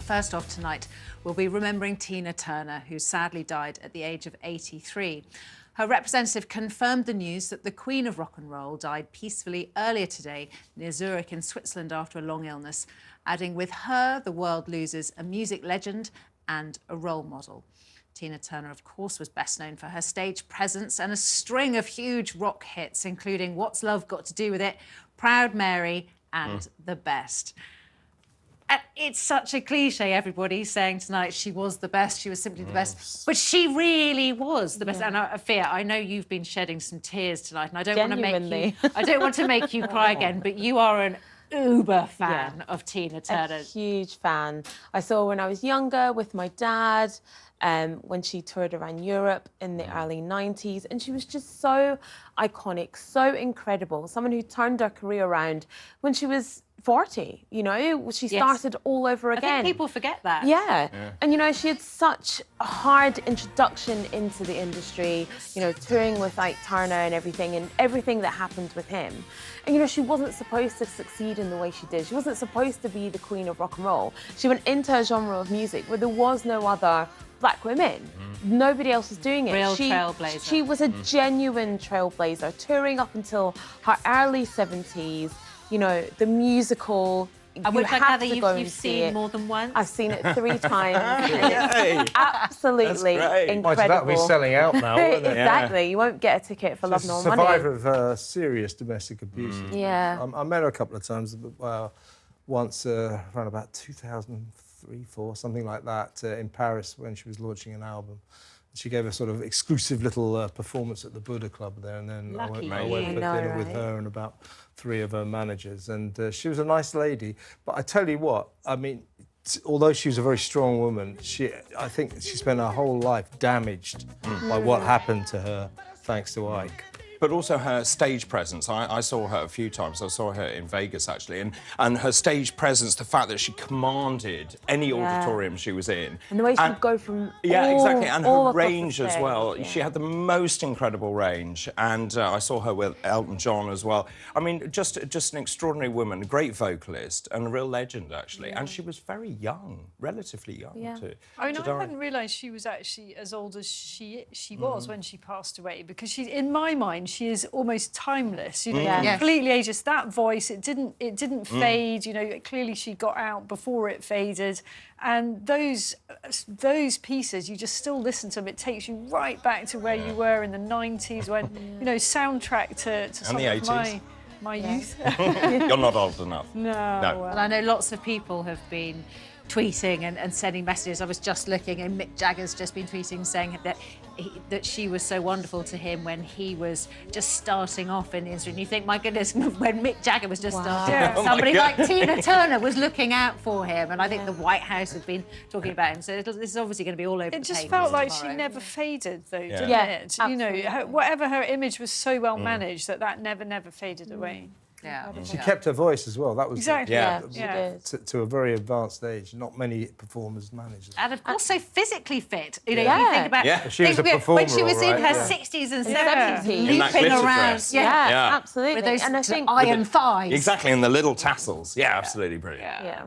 first off tonight, we'll be remembering Tina Turner, who sadly died at the age of 83. Her representative confirmed the news that the Queen of Rock and Roll died peacefully earlier today near Zurich in Switzerland after a long illness, adding, with her, the world loses a music legend and a role model. Tina Turner, of course, was best known for her stage presence and a string of huge rock hits, including What's Love Got to Do With It, Proud Mary and The Best. And it's such a cliche, everybody saying tonight she was the best, she was simply the best. But she really was the best. And Afia, I know you've been shedding some tears tonight, and I don't want to make you cry again, but you are an uber fan of Tina Turner. A huge fan. I saw her when I was younger with my dad, when she toured around Europe in the early 90s, and she was just so iconic, so incredible. Someone who turned her career around when she was 40, you know, she started all over again. I think people forget that. Yeah. And, you know, she had such a hard introduction into the industry, you know, touring with Ike Turner and everything that happened with him. And, you know, she wasn't supposed to succeed in the way she did. She wasn't supposed to be the queen of rock and roll. She went into a genre of music where there was no other black women. Nobody else was doing it. Real trailblazer. She was a genuine trailblazer, touring up until her early 70s. You know, the musical, you have to go and see it. More than once? I've seen it 3 times. It's absolutely incredible. That'll be selling out now, won't it? Exactly. You won't get a ticket for love nor money. Survivor of serious domestic abuse. Yeah. I met her a couple of times, once around about 2003, 4, something like that, in Paris when she was launching an album. She gave a sort of exclusive little performance at the Buddha Club there, and then I went for dinner with her and about 3 of her managers, and she was a nice lady. But I tell you what, I mean, although she was a very strong woman, I think she spent her whole life damaged by what happened to her, thanks to Ike. But also her stage presence. I saw her a few times. I saw her in Vegas, actually. And her stage presence, the fact that she commanded any auditorium she was in. And the way she would go from exactly. And her range as well. Yeah. She had the most incredible range. And I saw her with Elton John as well. I mean, just an extraordinary woman, a great vocalist and a real legend, actually. And she was very young, relatively young, too. I mean, I hadn't realised she was actually as old as she was when she passed away, because she's, in my mind, she is almost timeless, you know, completely ageless. That voice, it didn't fade, you know, clearly she got out before it faded. And those pieces, you just still listen to them. It takes you right back to where you were in the 90s when, you know, soundtrack to some the of 80s. my youth. You're not old enough. No. And I know lots of people have been tweeting and sending messages. I was just looking, and Mick Jagger's just been tweeting saying that she was so wonderful to him when he was just starting off in the industry. And you think, my goodness, when Mick Jagger was just starting, somebody like Tina Turner was looking out for him. And I think the White House had been talking about him. So this is obviously going to be all over the papers. It just felt like she never faded, though, didn't it? Absolutely. You know, whatever her image was so well managed that never faded away. Yeah. She kept her voice as well. That was exactly. to a very advanced age. Not many performers manage. And of course, so physically fit. You know, you think about she was a performer, when she was in her 60s and 70s, leaping around. Absolutely. With those and I think iron thighs. Exactly, and the little tassels. Yeah, absolutely brilliant. Yeah.